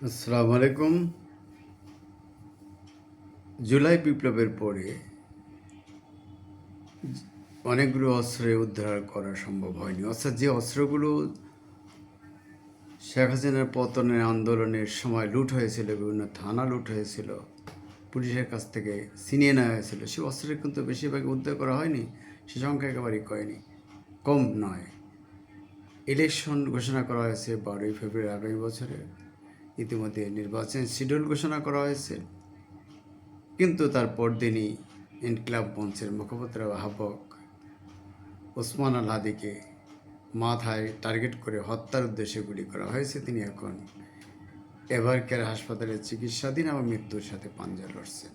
আসসালামু আলাইকুম। জুলাই বিপ্লবের পরে অনেকগুলো অস্ত্র উদ্ধার করা সম্ভব হয়নি। অর্থাৎ যে অস্ত্রগুলো শেখ হাসিনার পতনের আন্দোলনের সময় লুট হয়েছিল, বিভিন্ন থানা লুট হয়েছিল, পুলিশের কাছ থেকে ছিনিয়ে নেওয়া হয়েছিল, সেই অস্ত্রের কিন্তু বেশিরভাগ উদ্ধার করা হয়নি। সে সংখ্যা একেবারেই কম নয়। ইলেকশন ঘোষণা করা হয়েছে 12ই ফেব্রুয়ারি আগামী বছরে। ইতিমধ্যে নির্বাচনের শিডিউল ঘোষণা করা হয়েছে, কিন্তু তার পরদিনই ইনকিলাব মঞ্চের মুখপাত্র আহ্বায়ক ওসমান আল হাদিকে মাথায় টার্গেট করে হত্যার উদ্দেশ্যে গুলি করা হয়েছে। তিনি এখন এভারকেয়ার হাসপাতালে চিকিৎসাধীন এবং মৃত্যুর সাথে পাঞ্জা লড়ছেন।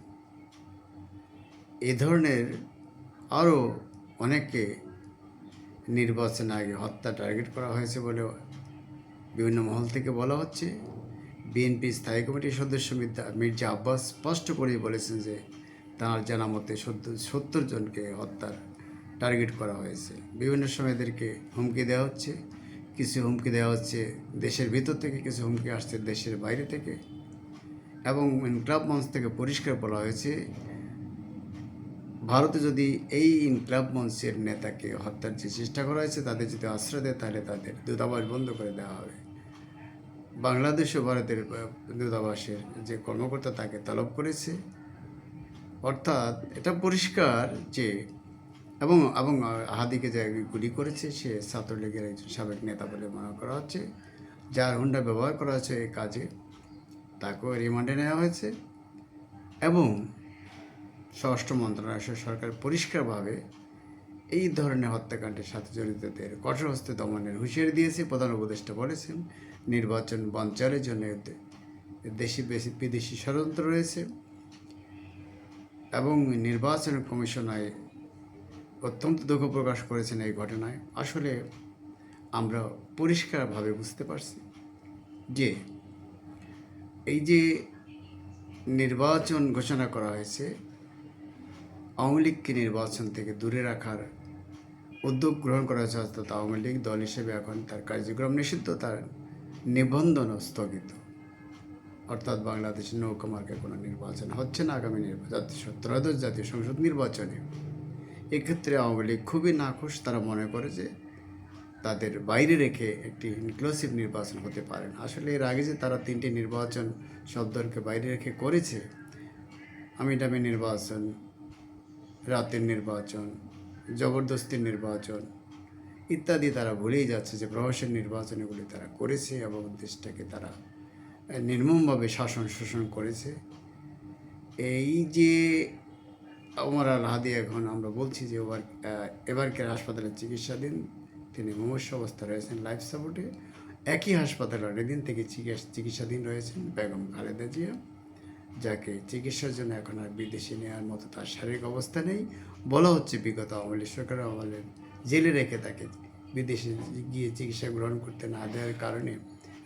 এই ধরনের আরও অনেককে নির্বাচন আগে হত্যা টার্গেট করা হয়েছে বলে বিভিন্ন মহল থেকে বলা হচ্ছে। বিএনপি স্থায়ী কমিটির সদস্য মির্জা আব্বাস স্পষ্ট করেই বলেছেন যে তাঁর জানা মতে 70 জনকে হত্যার টার্গেট করা হয়েছে। বিভিন্ন সময় এদেরকে হুমকি দেওয়া হচ্ছে, কিছু হুমকি দেওয়া হচ্ছে দেশের ভিতর থেকে, কিছু হুমকি আসছে দেশের বাইরে থেকে। এবং ইনকলাব মঞ্চ থেকে পরিষ্কার বলা হয়েছে, ভারতে যদি এই ইনকলাব মঞ্চের নেতাকে হত্যার যে চেষ্টা করা হয়েছে তাদের যদি আশ্রয় দেয়, তাহলে তাদের দূতাবাস বন্ধ করে দেওয়া হবে। বাংলাদেশ ও ভারতের দূতাবাসের যে কর্মকর্তা তাকে তলব করেছে। অর্থাৎ এটা পরিষ্কার যে এবং এবং হাদিকে যে গুলি করেছে সে ছাত্রলীগের একজন সাবেক নেতা বলে মনে করা হচ্ছে, যার হুন্ডা ব্যবহার করা হয়েছে এই কাজে, তাকেও রিমান্ডে নেওয়া হয়েছে। এবং স্বরাষ্ট্র মন্ত্রণালয় সরকার পরিষ্কারভাবে এই ধরনের হত্যাকাণ্ডের সাথে জড়িতদের কঠোর হস্তে দমনের হুঁশিয়ারি দিয়েছে। প্রধান উপদেষ্টা বলেছেন নির্বাচন বঞ্চনের জন্য দেশি বিদেশি ষড়যন্ত্র রয়েছে এবং নির্বাচন কমিশনায় অত্যন্ত দুঃখ প্রকাশ করেছেন এই ঘটনায়। আসলে আমরা পরিষ্কারভাবে বুঝতে পারছি যে এই যে নির্বাচন ঘোষণা করা হয়েছে, আওয়ামী লীগকে নির্বাচন থেকে দূরে রাখার উদ্যোগ গ্রহণ করা হয়েছে। অর্থাৎ আওয়ামী লীগ দল হিসেবে এখন তার কার্যক্রম নিষিদ্ধ, তার নিবন্ধনও স্থগিত। অর্থাৎ বাংলাদেশের নৌকামার্গে কোনো নির্বাচন হচ্ছে না আগামী ত্রয়োদশ জাতীয় সংসদ নির্বাচনে। এক্ষেত্রে আওয়ামী লীগ খুবই নাখুশ। তারা মনে করে যে তাদের বাইরে রেখে একটি ইনক্লুসিভ নির্বাচন হতে পারে না। আসলে এর আগে যে তারা 3টি নির্বাচন শব্দকে বাইরে রেখে করেছে, আমিডামি নির্বাচন, রাতের নির্বাচন, জবরদস্তির নির্বাচন ইত্যাদি, তারা ভুলেই যাচ্ছে যে প্রহসন নির্বাচনগুলি তারা করেছে এবং দেশটাকে তারা নির্মমভাবে শোষণ করেছে। এই যে ওমর আল হাদি এখন আমরা বলছি যে এবারকের হাসপাতালে চিকিৎসাধীন, তিনি মুমূর্ষু অবস্থা রয়েছেন, লাইফ সাপোর্টে। একই হাসপাতালে অনেকদিন থেকে চিকিৎসাধীন রয়েছেন বেগম খালেদা জিয়া, যাকে চিকিৎসার জন্য এখন আর বিদেশে নেওয়ার মতো তার শারীরিক অবস্থা নেই। বলা হচ্ছে বিগত আওয়ামী লীগ সরকারের আমলে জেলে রেখে তাকে বিদেশে গিয়ে চিকিৎসা গ্রহণ করতে না দেওয়ার কারণে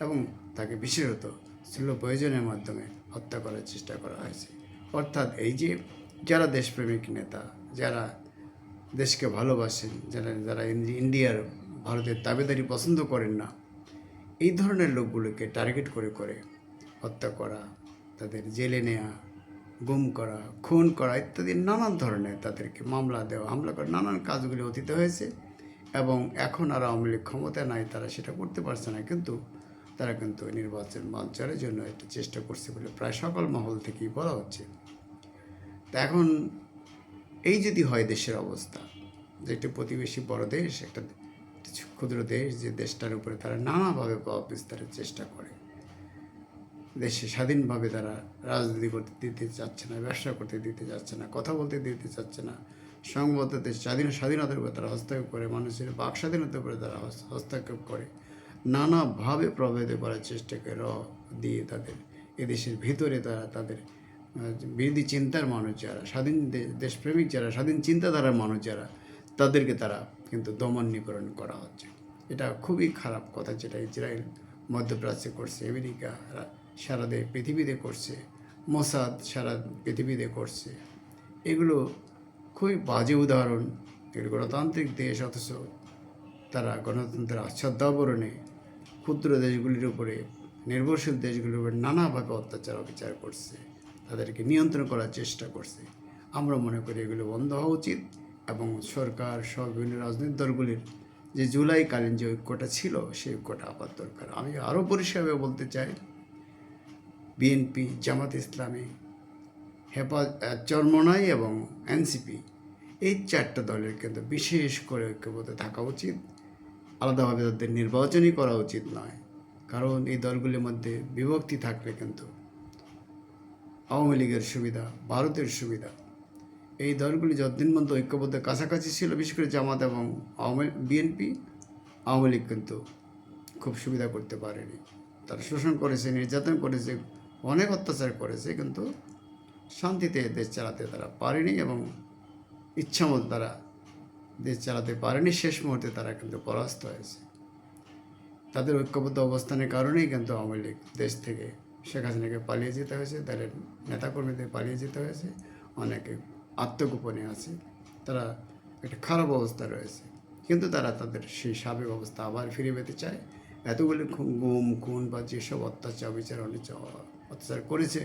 এবং তাকে বিশেষত স্থূল প্রয়োজনের মাধ্যমে হত্যা করার চেষ্টা করা হয়েছে। অর্থাৎ এই যে যারা দেশপ্রেমিক নেতা, যারা দেশকে ভালোবাসেন, যারা ইন্ডিয়ার ভারতের দাবিদারি পছন্দ করেন না, এই ধরনের লোকগুলোকে টার্গেট করে হত্যা করা, তাদের জেলে নেওয়া, গুম করা, খুন করা ইত্যাদি নানান ধরনের তাদেরকে মামলা দেওয়া, হামলা করা, নানান কাজগুলি অতীত হয়েছে। এবং এখন আর আওয়ামী লীগ ক্ষমতায় নাই, তারা সেটা করতে পারছে না, কিন্তু তারা কিন্তু নির্বাচন বানচালের জন্য একটা চেষ্টা করছে বলে প্রায় সকল মহল থেকেই বলা হচ্ছে। তা এখন এই যদি হয় দেশের অবস্থা, যে একটি প্রতিবেশী বড় দেশ, একটা ক্ষুদ্র দেশ, যে দেশটার উপরে তারা নানাভাবে প্রভাব বিস্তারের চেষ্টা করে, দেশে স্বাধীনভাবে তারা রাজনীতি করতে দিতে চাচ্ছে না, ব্যবসা করতে দিতে চাচ্ছে না, কথা বলতে দিতে চাচ্ছে না, সংবাদতে স্বাধীনতার উপরে তারা হস্তক্ষেপ করে, মানুষের বাক স্বাধীনতার উপরে তারা হস্তক্ষেপ করে, নানাভাবে প্রভাবিত করার চেষ্টাকে দিয়ে তাদের এদেশের ভিতরে তারা তাদের বিরোধী চিন্তার মানুষ যারা, স্বাধীন দেশপ্রেমিক যারা, স্বাধীন চিন্তাধারার মানুষ যারা, তাদেরকে তারা কিন্তু দমন নিপীড়ন করা হচ্ছে। এটা খুবই খারাপ কথা, যেটা ইসরায়েল মধ্যপ্রাচ্যে করছে, আমেরিকা সারা পৃথিবীতে করছে, মোসাদ সারা পৃথিবীতে করছে। এগুলো খুবই বাজে উদাহরণ। এগুলো গণতান্ত্রিক দেশ, অথচ তারা গণতন্ত্রের আচ্ছাদ্যাবরণে ক্ষুদ্র দেশগুলির উপরে নির্ভরশীল দেশগুলোর উপর নানাভাবে অত্যাচার অবিচার করছে, তাদেরকে নিয়ন্ত্রণ করার চেষ্টা করছে। আমরা মনে করি এগুলো বন্ধ হওয়া উচিত এবং সরকার সব বিভিন্ন রাজনৈতিক দলগুলির যে জুলাইকালীন যে ঐক্যটা ছিল সেই ঐক্যটা আবার দরকার। আমি আরও পরিষ্কারভাবে বলতে চাই, বিএনপি, জামাত ইসলামী, চরমনাই এবং এনসিপি, এই চারটা দলের কিন্তু বিশেষ করে ঐক্যবদ্ধ থাকা উচিত। আলাদাভাবে তাদের নির্বাচনই করা উচিত নয়, কারণ এই দলগুলির মধ্যে বিভক্তি থাকলে কিন্তু আওয়ামী লীগের সুবিধা, ভারতের সুবিধা, এই দলগুলি যতদিন পর্যন্ত ঐক্যবদ্ধ কাছাকাছি ছিল, বিশেষ করে জামাত এবং বিএনপি, আওয়ামী লীগ কিন্তু খুব সুবিধা করতে পারেনি। তারা শোষণ করেছে, নির্যাতন করেছে, অনেক অত্যাচার করেছে, কিন্তু শান্তিতে দেশ চালাতে তারা পারেনি এবং ইচ্ছামতো তারা দেশ চালাতে পারেনি। শেষ মুহূর্তে তারা কিন্তু পরাস্ত হয়েছে। তাদের ঐক্যবদ্ধ অবস্থানের কারণেই কিন্তু আওয়ামী লীগ দেশ থেকে শেখ হাসিনাকে পালিয়ে যেতে হয়েছে, তাদের নেতাকর্মীদের পালিয়ে যেতে হয়েছে, অনেকে আত্মগোপনে আছে, তারা একটা খারাপ অবস্থা রয়েছে, কিন্তু তারা তাদের সেই সাবেক অবস্থা আবার ফিরে পেতে চায়। এতগুলি গুম খুন বা যেসব অত্যাচার বিচার অত্যাচার করেছে,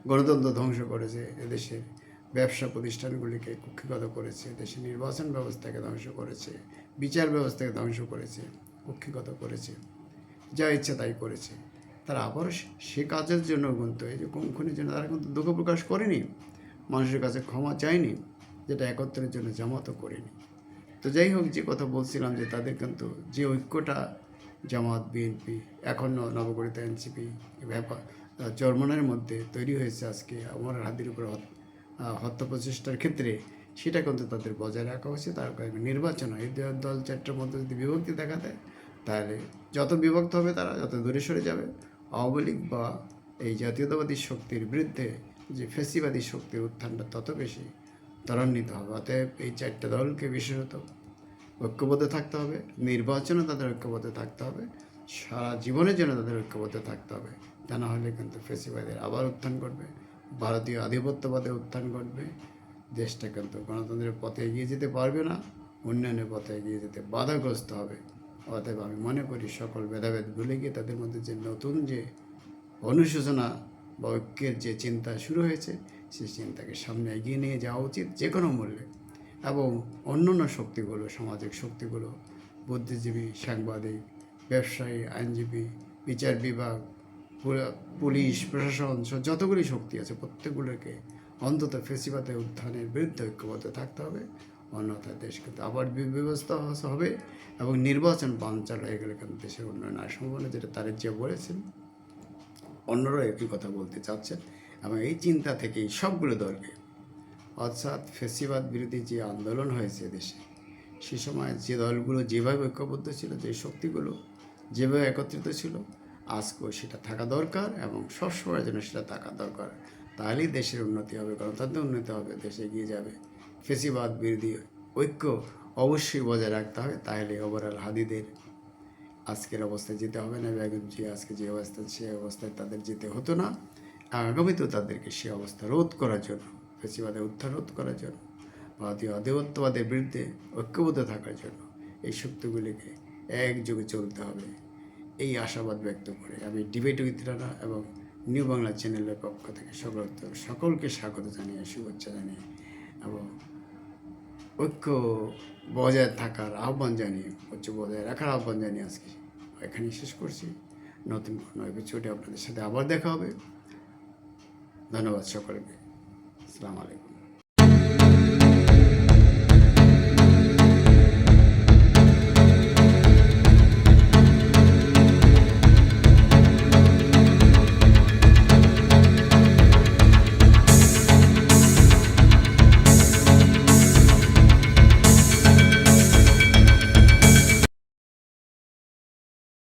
গণতন্ত্র ধ্বংস করেছে, এদেশের ব্যবসা প্রতিষ্ঠানগুলিকে কুক্ষিগত করেছে, দেশের নির্বাচন ব্যবস্থাকে ধ্বংস করেছে, বিচার ব্যবস্থাকে ধ্বংস করেছে, কুক্ষিগত করেছে, যা ইচ্ছা তাই করেছে। তারা আবারও সে কাজের জন্য কিন্তু এই যে খুনের জন্য তারা কিন্তু দুঃখ প্রকাশ করেনি, মানুষের কাছে ক্ষমা চায়নি, যেটা একত্রের জন্য জামাতও করেনি। তো যাই হোক, যে কথা বলছিলাম যে তাদের কিন্তু যে ঐক্যটা জামাত, বিএনপি, এখন নবগঠিত এনসিপি, চরমনের মধ্যে তৈরি হয়েছে আজকে আমার হাতির উপর হত্যা প্রচেষ্টার ক্ষেত্রে, সেটা কিন্তু তাদের বজায় রাখা হয়েছে। তার নির্বাচন হয়, এই দল চারটার মধ্যে যদি বিভক্তি দেখা দেয়, তাহলে যত বিভক্ত হবে তারা যত দূরে সরে যাবে। আওয়ামী লীগ বা এই জাতীয়তাবাদী শক্তির বিরুদ্ধে যে ফ্যাসিবাদী শক্তির উত্থানটা তত বেশি ত্বরান্বিত হবে। অতএব এই চারটা দলকে বিশেষত ঐক্যবদ্ধ থাকতে হবে, নির্বাচনে তাদের ঐক্যবদ্ধ থাকতে হবে, সারা জীবনের জন্য তাদের ঐক্যবদ্ধ থাকতে হবে। তা না হলে কিন্তু ফ্যাসিবাদের আবার উত্থান ঘটবে, ভারতীয় আধিপত্যবাদের উত্থান ঘটবে, দেশটা কিন্তু গণতন্ত্রের পথে এগিয়ে যেতে পারবে না, উন্নয়নের পথে এগিয়ে যেতে বাধাগ্রস্ত হবে। অতএব আমি মনে করি সকল ভেদাভেদ ভুলে গিয়ে তাদের মধ্যে যে নতুন যে অনুশোচনা বা ঐক্যের যে চিন্তা শুরু হয়েছে, সেই চিন্তাকে সামনে এগিয়ে নিয়ে যাওয়া উচিত যে কোনো মূল্যে। এবং অন্যান্য শক্তিগুলো, সামাজিক শক্তিগুলো, বুদ্ধিজীবী, সাংবাদিক, ব্যবসায়ী, আইনজীবী, বিচার বিভাগ, পুলিশ, প্রশাসন, যতগুলি শক্তি আছে প্রত্যেকগুলোকে অন্তত ফেসিবাদের উত্থানের বিরুদ্ধে ঐক্যবদ্ধ থাকতে হবে। অন্যথায় দেশ কিন্তু আবার বিব্যস্ত হবে এবং নির্বাচন বানচাল হয়ে গেলে কিন্তু দেশের উন্নয়ন আর সম্ভব না, যেটা তারেক জিয়া বলেছেন, অন্যরাও একই কথা বলতে চাচ্ছেন। এবং এই চিন্তা থেকেই সবগুলো দলকে, অর্থাৎ ফেসিবাদ বিরোধী যে আন্দোলন হয়েছে দেশে, সে সময় যে দলগুলো যেভাবে ঐক্যবদ্ধ ছিল, যে শক্তিগুলো যেভাবে একত্রিত ছিল, আজকেও সেটা থাকা দরকার এবং সবসময়ের জন্য সেটা থাকা দরকার। তাহলেই দেশের উন্নতি হবে, গণতন্ত্রের উন্নতি হবে, দেশে এগিয়ে যাবে। ফেসিবাদ বিরোধী ঐক্য অবশ্যই বজায় রাখতে হবে, তাহলে ওভারঅল হাদিদের আজকের অবস্থায় যেতে হবে না, বেগম জিয়া আজকে যে অবস্থা, সে অবস্থায় তাদের যেতে হতো না। আগামীতেও তাদেরকে সে অবস্থা রোধ করার জন্য, ফেসিবাদের উত্থান রোধ করার জন্য, ভারতীয় আধিপত্যবাদের বিরুদ্ধে ঐক্যবদ্ধ থাকার জন্য এই শক্তিগুলিকে একযোগে চলতে হবে, এই আশাবাদ ব্যক্ত করে আমি ডিবেট উইথ রানা এবং নিউ বাংলা চ্যানেলের পক্ষ থেকে সকলকে স্বাগত জানিয়ে, শুভেচ্ছা জানিয়ে এবং ঐক্য বজায় থাকার আহ্বান জানিয়ে, ঐক্য বজায় রাখার আহ্বান জানিয়ে আজকে এখানেই শেষ করছি। নতুন কোনো এপিসোডে আপনাদের সাথে আবার দেখা হবে। ধন্যবাদ সকলকে। আসসালামু আলাইকুম।